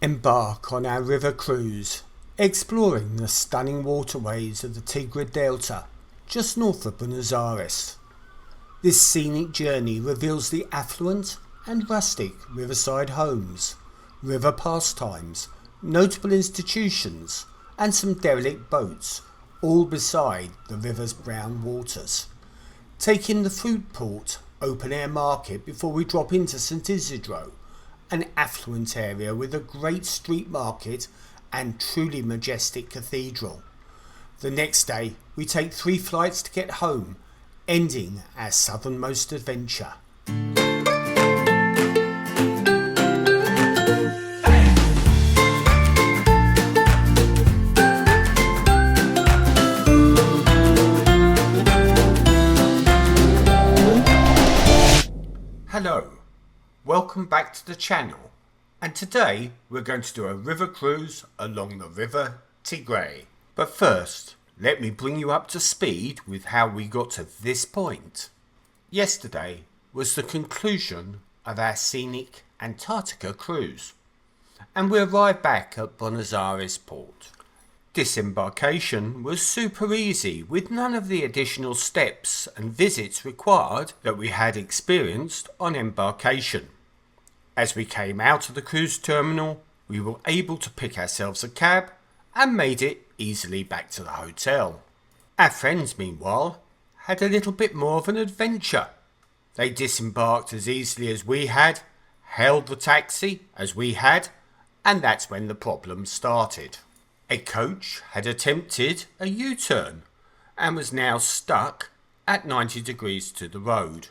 Embark on our river cruise, exploring the stunning waterways of the Tigre Delta, just north of Buenos Aires. This scenic journey reveals the affluent and rustic riverside homes, river pastimes, notable institutions, and some derelict boats, all beside the river's brown waters. Take in the fruit port open-air market before we drop into San Isidro, an affluent area with a great street market and truly majestic cathedral. The next day we take 3 flights to get home, ending our southernmost adventure. Hello, welcome back to the channel, and today we're going to do a river cruise along the river Tigre. But first, let me bring you up to speed with how we got to this point. Yesterday was the conclusion of our scenic Antarctica cruise, and we arrived back at Buenos Aires port. Disembarkation was super easy, with none of the additional steps and visits required that we had experienced on embarkation. As we came out of the cruise terminal, we were able to pick ourselves a cab and made it easily back to the hotel. Our friends, meanwhile, had a little bit more of an adventure. They disembarked as easily as we had, hailed the taxi as we had, and that's when the problem started. A coach had attempted a U-turn and was now stuck at 90 degrees to the road,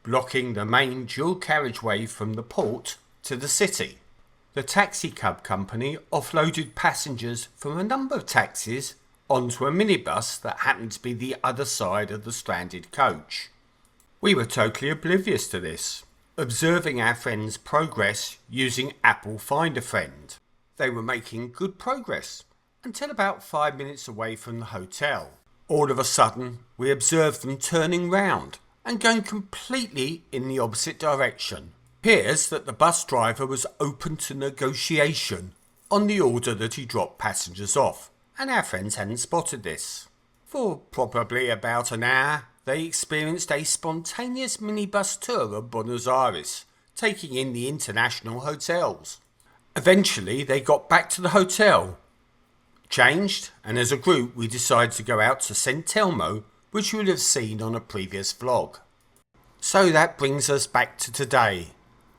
blocking the main dual carriageway from the port to the city. The taxi cab company offloaded passengers from a number of taxis onto a minibus that happened to be the other side of the stranded coach. We were totally oblivious to this, observing our friends' progress using Apple Find a Friend. They were making good progress until about 5 minutes away from the hotel. All of a sudden, we observed them turning round and going completely in the opposite direction. It appears that the bus driver was open to negotiation on the order that he dropped passengers off, and our friends hadn't spotted this. For probably about an hour, they experienced a spontaneous minibus tour of Buenos Aires, taking in the international hotels. Eventually, they got back to the hotel, changed, and as a group we decided to go out to San Telmo, which you will have seen on a previous vlog. So that brings us back to today,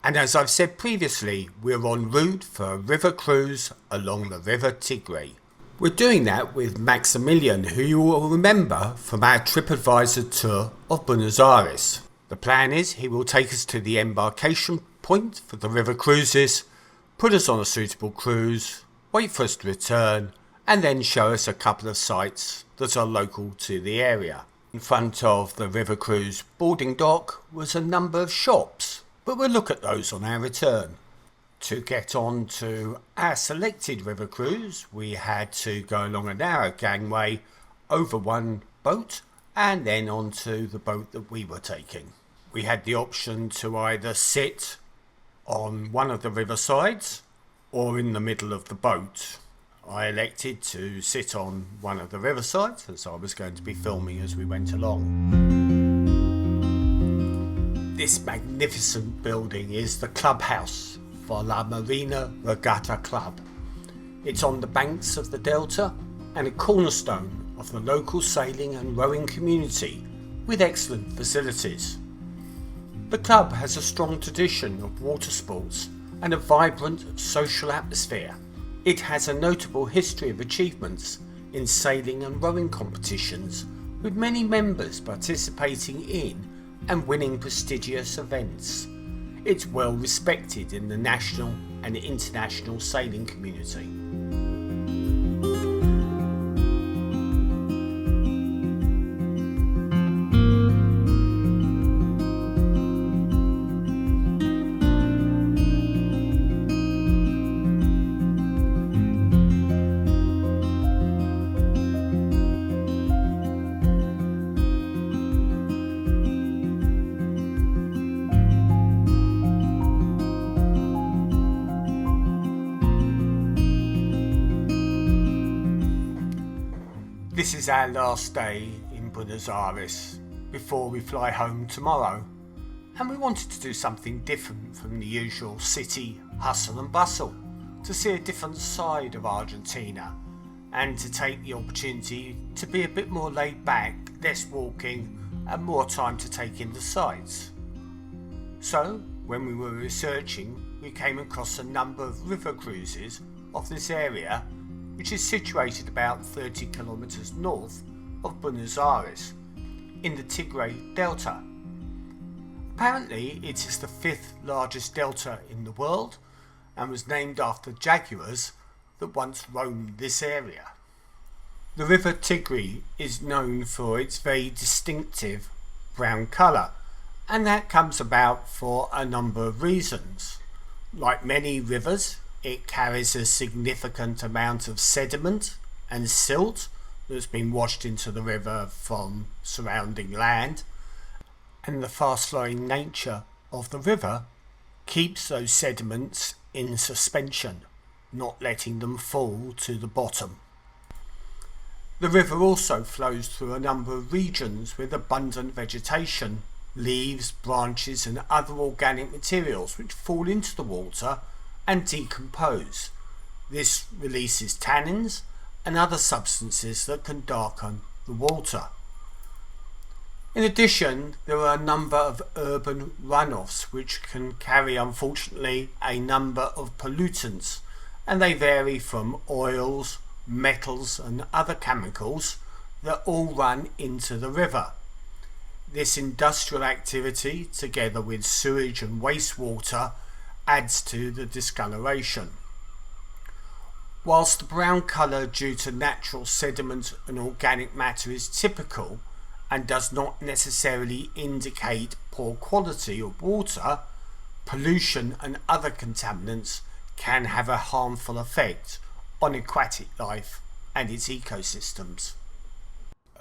and as I've said previously, we're en route for a river cruise along the river Tigre. We're doing that with Maximilian, who you will remember from our TripAdvisor tour of Buenos Aires. The plan is he will take us to the embarkation point for the river cruises, put us on a suitable cruise, wait for us to return, and then show us a couple of sites that are local to the area. In front of the river cruise boarding dock was a number of shops, but we'll look at those on our return. To get on to our selected river cruise, we had to go along a narrow gangway over one boat and then onto the boat that we were taking. We had the option to either sit on one of the river sides or in the middle of the boat. I elected to sit on one of the riversides as I was going to be filming as we went along. This magnificent building is the clubhouse for La Marina Regatta Club. It's on the banks of the Delta and a cornerstone of the local sailing and rowing community with excellent facilities. The club has a strong tradition of water sports and a vibrant social atmosphere. It has a notable history of achievements in sailing and rowing competitions, with many members participating in and winning prestigious events. It's well respected in the national and international sailing community. This is our last day in Buenos Aires before we fly home tomorrow, and we wanted to do something different from the usual city hustle and bustle, to see a different side of Argentina and to take the opportunity to be a bit more laid back, less walking and more time to take in the sights. So when we were researching, we came across a number of river cruises of this area, which is situated about 30 kilometers north of Buenos Aires in the Tigre Delta. Apparently it is the 5th largest delta in the world and was named after jaguars that once roamed this area. The river Tigre is known for its very distinctive brown colour, and that comes about for a number of reasons. Like many rivers, it carries a significant amount of sediment and silt that's been washed into the river from surrounding land, and the fast flowing nature of the river keeps those sediments in suspension, not letting them fall to the bottom. The river also flows through a number of regions with abundant vegetation, leaves, branches and other organic materials which fall into the water and decompose. This releases tannins and other substances that can darken the water. In addition, there are a number of urban runoffs which can carry, unfortunately, a number of pollutants, and they vary from oils, metals and other chemicals that all run into the river. This industrial activity, together with sewage and wastewater, adds to the discoloration. Whilst the brown colour due to natural sediment and organic matter is typical and does not necessarily indicate poor quality of water, pollution and other contaminants can have a harmful effect on aquatic life and its ecosystems.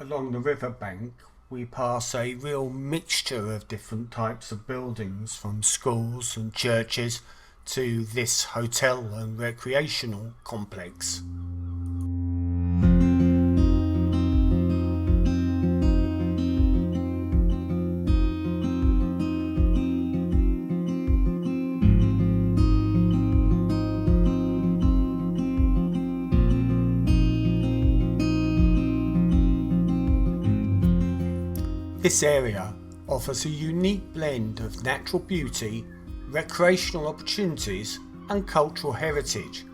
Along the riverbank we pass a real mixture of different types of buildings, from schools and churches to this hotel and recreational complex. This area offers a unique blend of natural beauty, recreational opportunities and cultural heritage.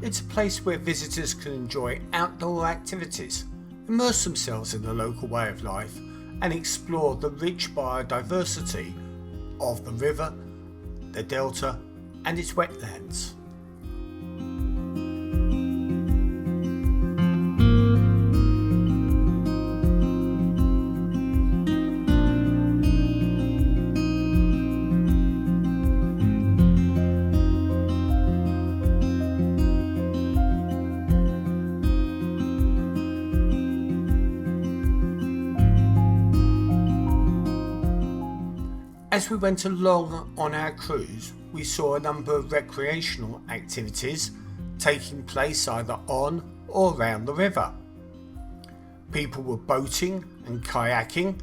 It's a place where visitors can enjoy outdoor activities, immerse themselves in the local way of life and explore the rich biodiversity of the river, the delta and its wetlands. As we went along on our cruise, we saw a number of recreational activities taking place either on or around the river. People were boating and kayaking,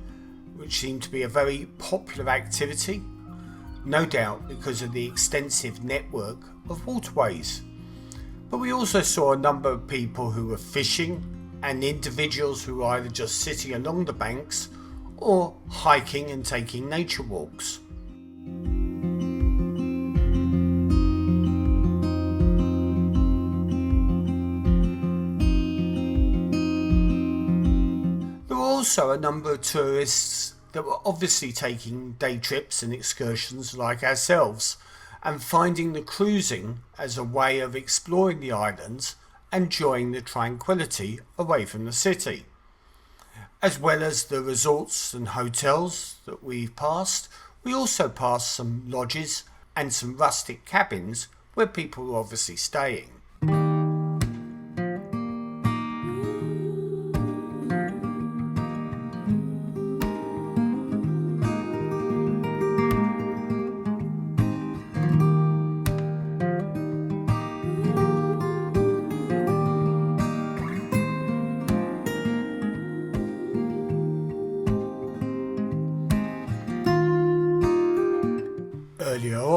which seemed to be a very popular activity, no doubt because of the extensive network of waterways. But we also saw a number of people who were fishing and individuals who were either just sitting along the banks or hiking and taking nature walks. There were also a number of tourists that were obviously taking day trips and excursions like ourselves and finding the cruising as a way of exploring the islands and enjoying the tranquility away from the city. As well as the resorts and hotels that we've passed, we also passed some lodges and some rustic cabins where people were obviously staying.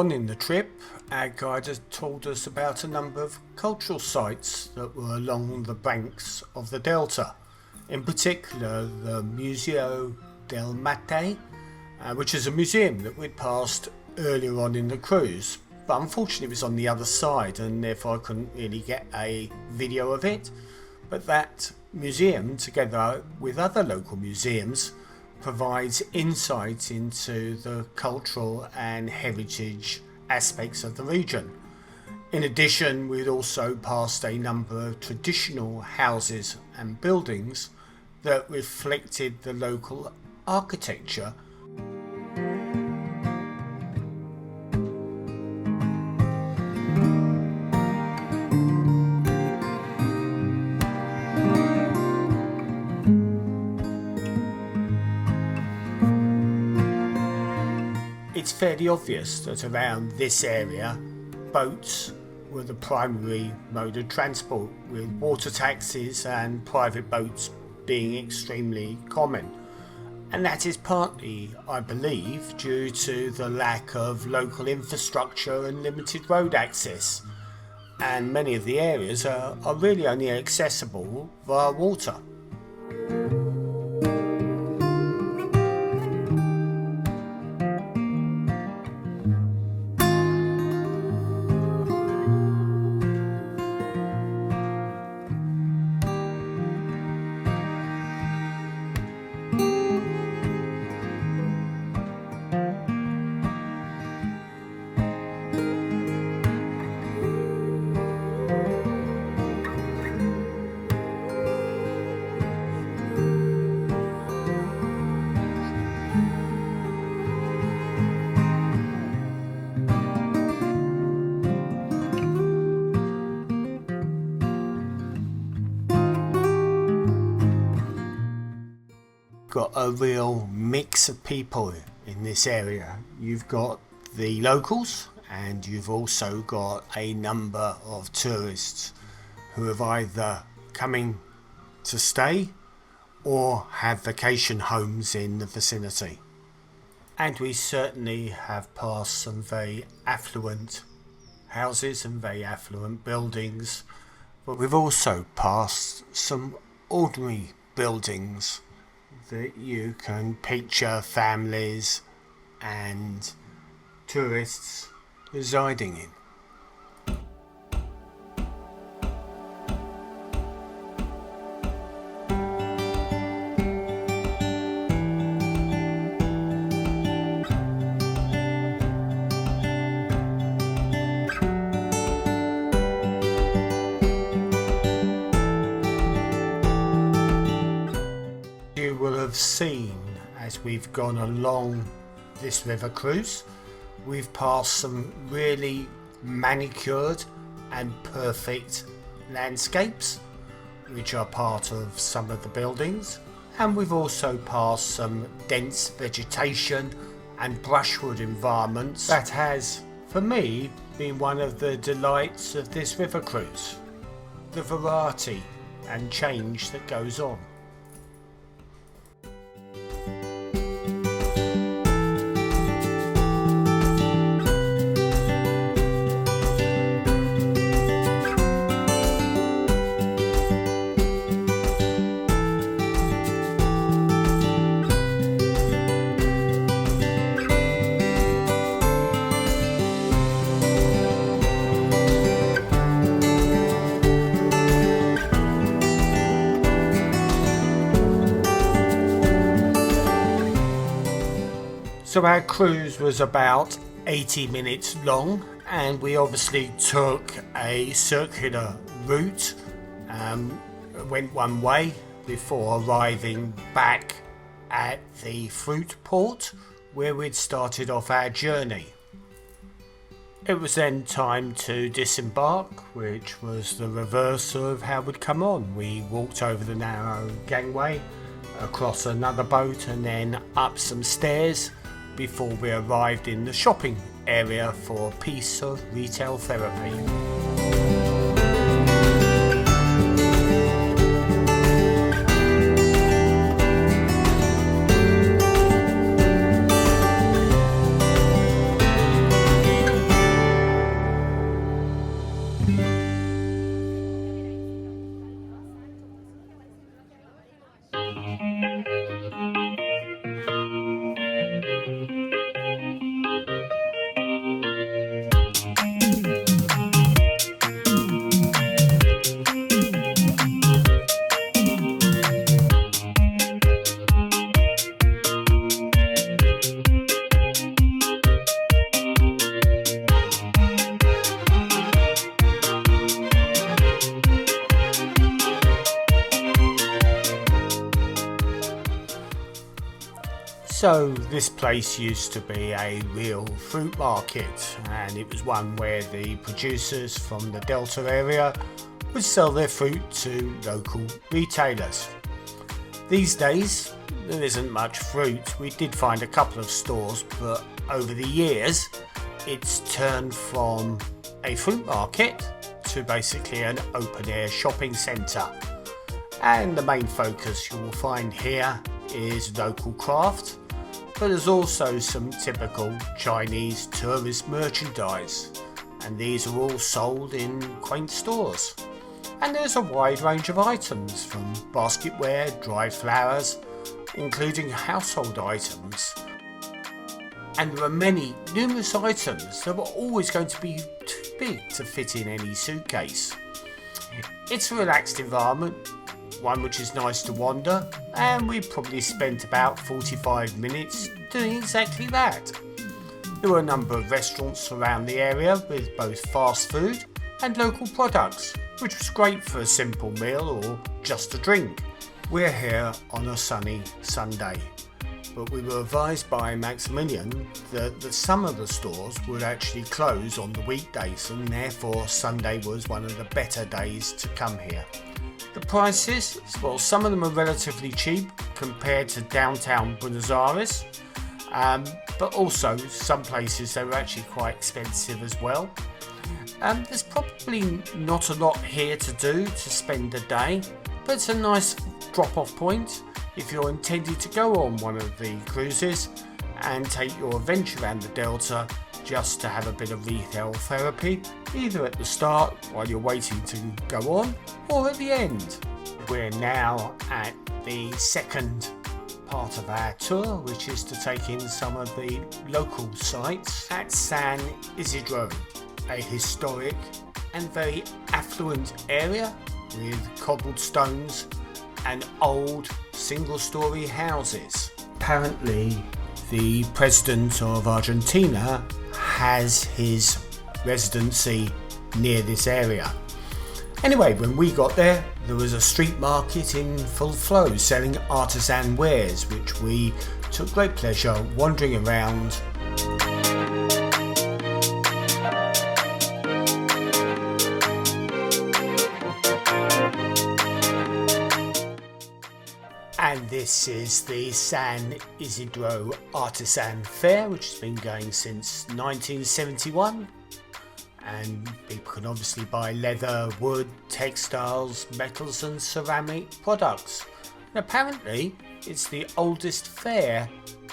on in the trip, our guide has told us about a number of cultural sites that were along the banks of the Delta, in particular the Museo del Mate, which is a museum that we'd passed earlier on in the cruise, but unfortunately it was on the other side and therefore I couldn't really get a video of it. But that museum, together with other local museums, provides insight into the cultural and heritage aspects of the region. In addition, we'd also passed a number of traditional houses and buildings that reflected the local architecture. It's fairly obvious that around this area, boats were the primary mode of transport, with water taxis and private boats being extremely common. And that is partly, I believe, due to the lack of local infrastructure and limited road access. And many of the areas are really only accessible via water. Got a real mix of people in this area. You've got the locals and you've also got a number of tourists who have either coming to stay or have vacation homes in the vicinity. And we certainly have passed some very affluent houses and very affluent buildings, but we've also passed some ordinary buildings that you can picture families and tourists residing in. Seen as we've gone along this river cruise, we've passed some really manicured and perfect landscapes which are part of some of the buildings, and we've also passed some dense vegetation and brushwood environments that has, for me, been one of the delights of this river cruise, the variety and change that goes on. So our cruise was about 80 minutes long, and we obviously took a circular route, went one way before arriving back at the fruit port where we'd started off our journey. It was then time to disembark, which was the reverse of how we'd come on. We walked over the narrow gangway, across another boat and then up some stairs before we arrived in the shopping area for a piece of retail therapy. So this place used to be a real fruit market, and it was one where the producers from the Delta area would sell their fruit to local retailers. These days there isn't much fruit. We did find a couple of stores, but over the years it's turned from a fruit market to basically an open air shopping centre. And the main focus you will find here is local craft, but there's also some typical Chinese tourist merchandise, and these are all sold in quaint stores. And there's a wide range of items from basketware, dried flowers, including household items. And there are many, numerous items that were always going to be too big to fit in any suitcase. It's a relaxed environment, one which is nice to wander, and we probably spent about 45 minutes doing exactly that. There were a number of restaurants around the area with both fast food and local products, which was great for a simple meal or just a drink. We're here on a sunny Sunday, but we were advised by Maximilian that some of the stores would actually close on the weekdays, and therefore Sunday was one of the better days to come here. The prices, well, some of them are relatively cheap compared to downtown Buenos Aires, but also some places they were actually quite expensive as well. There's probably not a lot here to do to spend a day, but it's a nice drop-off point if you're intending to go on one of the cruises and take your adventure around the Delta just to have a bit of retail therapy, either at the start while you're waiting to go on, or at the end. We're now at the second part of our tour, which is to take in some of the local sites at San Isidro, a historic and very affluent area with cobbled stones and old single-storey houses. Apparently, the president of Argentina has his residency near this area. Anyway, when we got there, there was a street market in full flow selling artisan wares, which we took great pleasure wandering around. And this is the San Isidro Artisan Fair, which has been going since 1971. And people can obviously buy leather, wood, textiles, metals and ceramic products. And apparently it's the oldest fair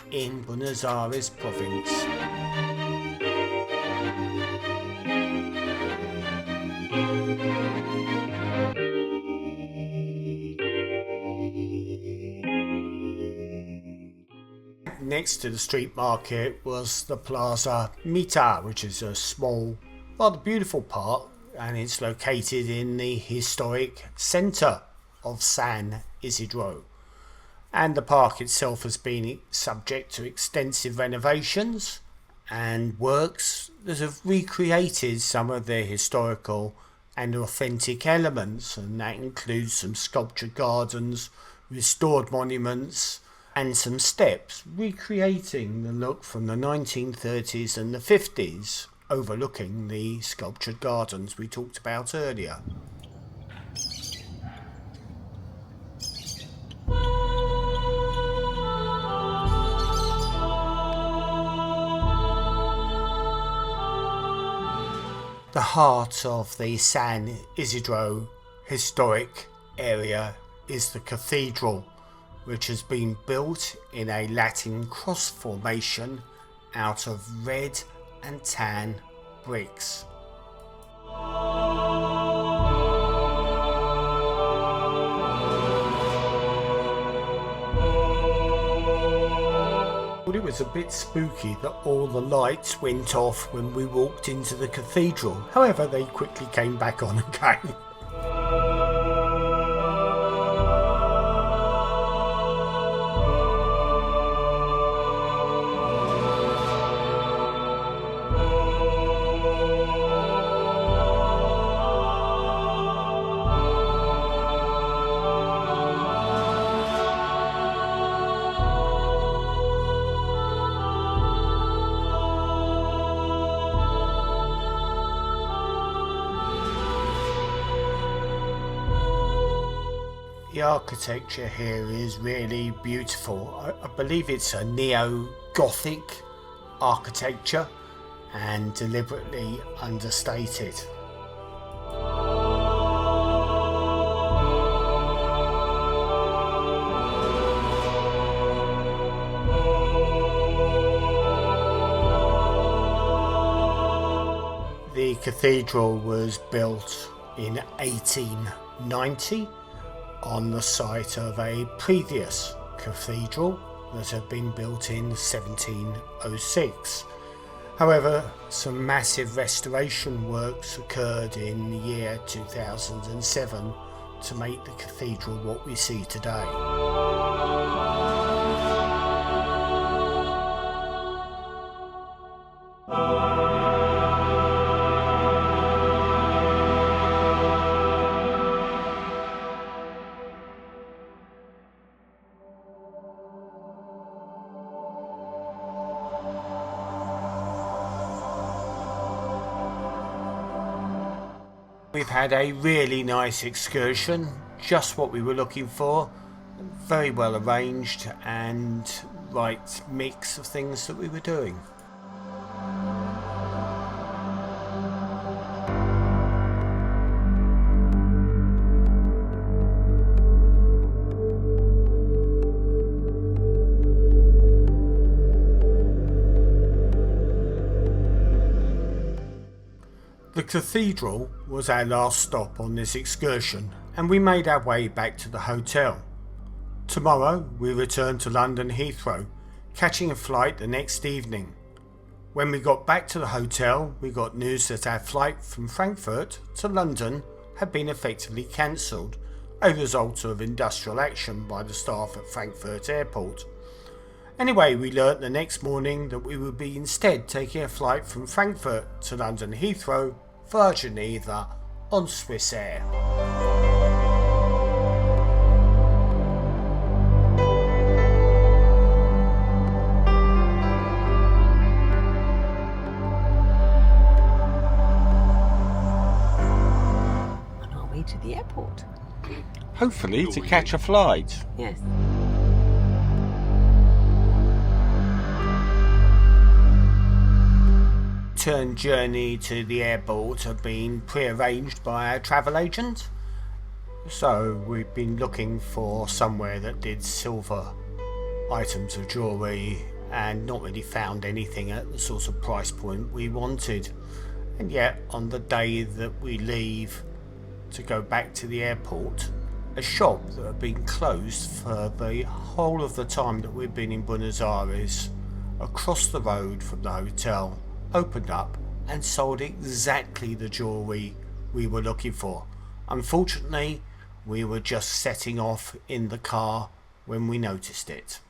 in Buenos Aires province. Next to the street market was the Plaza Mita, which is a small, rather beautiful park, and it's located in the historic centre of San Isidro. And the park itself has been subject to extensive renovations and works that have recreated some of the historical and authentic elements, and that includes some sculptured gardens, restored monuments, and some steps recreating the look from the 1930s and the 50s, overlooking the sculptured gardens we talked about earlier. The heart of the San Isidro historic area is the cathedral, which has been built in a Latin cross formation out of red and tan bricks. Well, it was a bit spooky that all the lights went off when we walked into the cathedral. However, they quickly came back on again. The architecture here is really beautiful. I believe it's a neo-Gothic architecture and deliberately understated. The cathedral was built in 1890 on the site of a previous cathedral that had been built in 1706. However, some massive restoration works occurred in the year 2007 to make the cathedral what we see today. We've had a really nice excursion, just what we were looking for, very well arranged and right mix of things that we were doing. The cathedral was our last stop on this excursion, and we made our way back to the hotel. Tomorrow we return to London Heathrow, catching a flight the next evening. When we got back to the hotel, we got news that our flight from Frankfurt to London had been effectively cancelled, a result of industrial action by the staff at Frankfurt Airport. Anyway, we learnt the next morning that we would be instead taking a flight from Frankfurt to London Heathrow via Geneva on Swiss Air. On our way to the airport. Hopefully to catch a flight. Yes. Return journey to the airport have been pre-arranged by our travel agent, so we've been looking for somewhere that did silver items of jewellery and not really found anything at the sort of price point we wanted. And yet on the day that we leave to go back to the airport, a shop that had been closed for the whole of the time that we've been in Buenos Aires, across the road from the hotel, opened up and sold exactly the jewellery we were looking for. Unfortunately, we were just setting off in the car when we noticed it.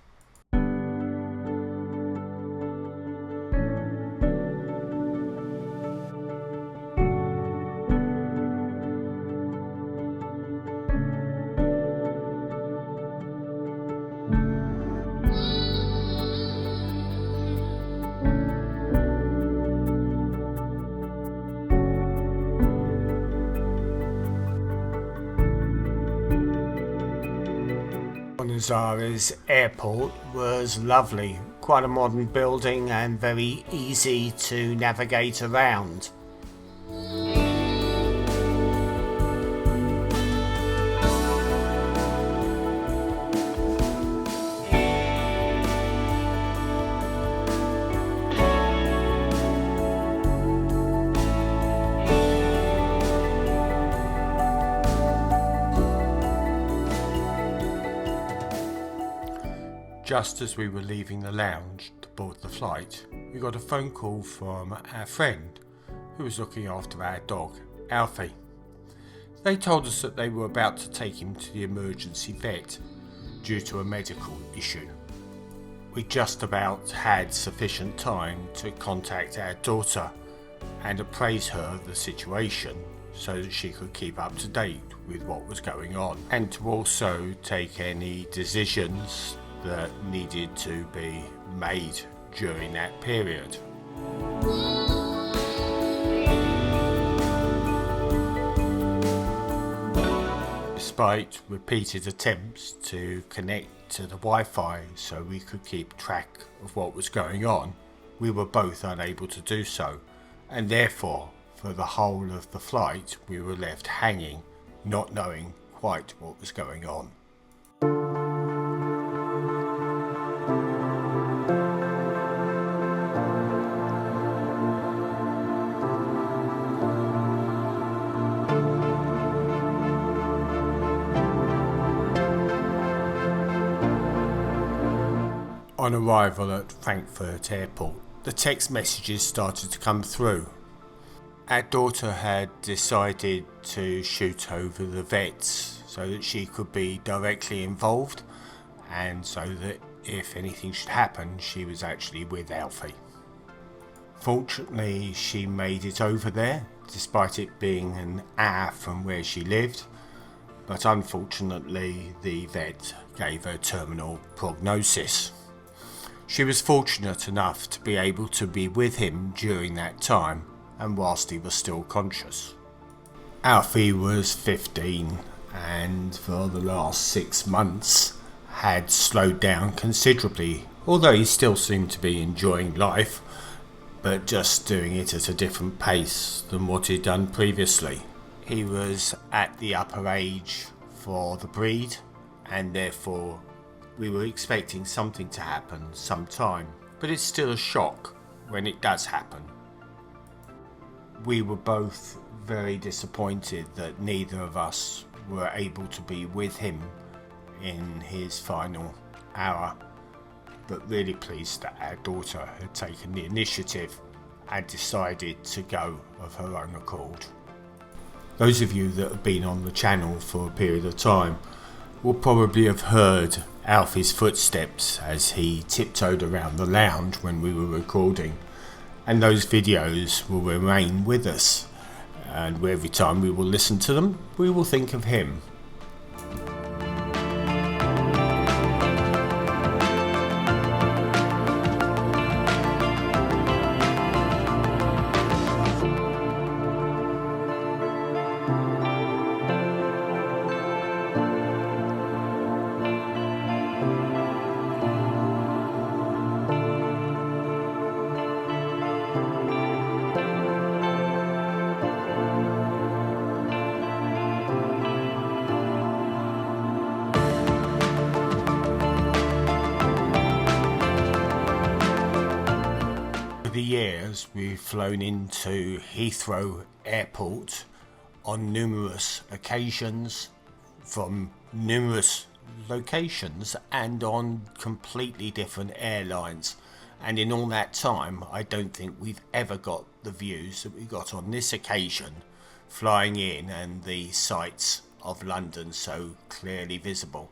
Buenos Aires airport was lovely, quite a modern building and very easy to navigate around. Just as we were leaving the lounge to board the flight, we got a phone call from our friend who was looking after our dog, Alfie. They told us that they were about to take him to the emergency vet due to a medical issue. We just about had sufficient time to contact our daughter and appraise her of the situation so that she could keep up to date with what was going on, and to also take any decisions that needed to be made during that period. Despite repeated attempts to connect to the Wi-Fi so we could keep track of what was going on, we were both unable to do so, and therefore for the whole of the flight we were left hanging, not knowing quite what was going on. On arrival at Frankfurt Airport, the text messages started to come through. Our daughter had decided to shoot over the vets so that she could be directly involved, and so that if anything should happen, she was actually with Alfie. Fortunately, she made it over there, despite it being an hour from where she lived, but unfortunately the vet gave her terminal prognosis. She was fortunate enough to be able to be with him during that time and whilst he was still conscious. Alfie was 15 and for the last 6 months had slowed down considerably, although he still seemed to be enjoying life, but just doing it at a different pace than what he'd done previously. He was at the upper age for the breed, and therefore we were expecting something to happen sometime, but it's still a shock when it does happen. We were both very disappointed that neither of us were able to be with him in his final hour, but really pleased that our daughter had taken the initiative and decided to go of her own accord. Those of you that have been on the channel for a period of time will probably have heard Alfie's footsteps as he tiptoed around the lounge when we were recording, and those videos will remain with us, and every time we will listen to them we will think of him. Over the years, we've flown into Heathrow Airport on numerous occasions from numerous locations and on completely different airlines. And in all that time, I don't think we've ever got the views that we got on this occasion, flying in and the sights of London so clearly visible.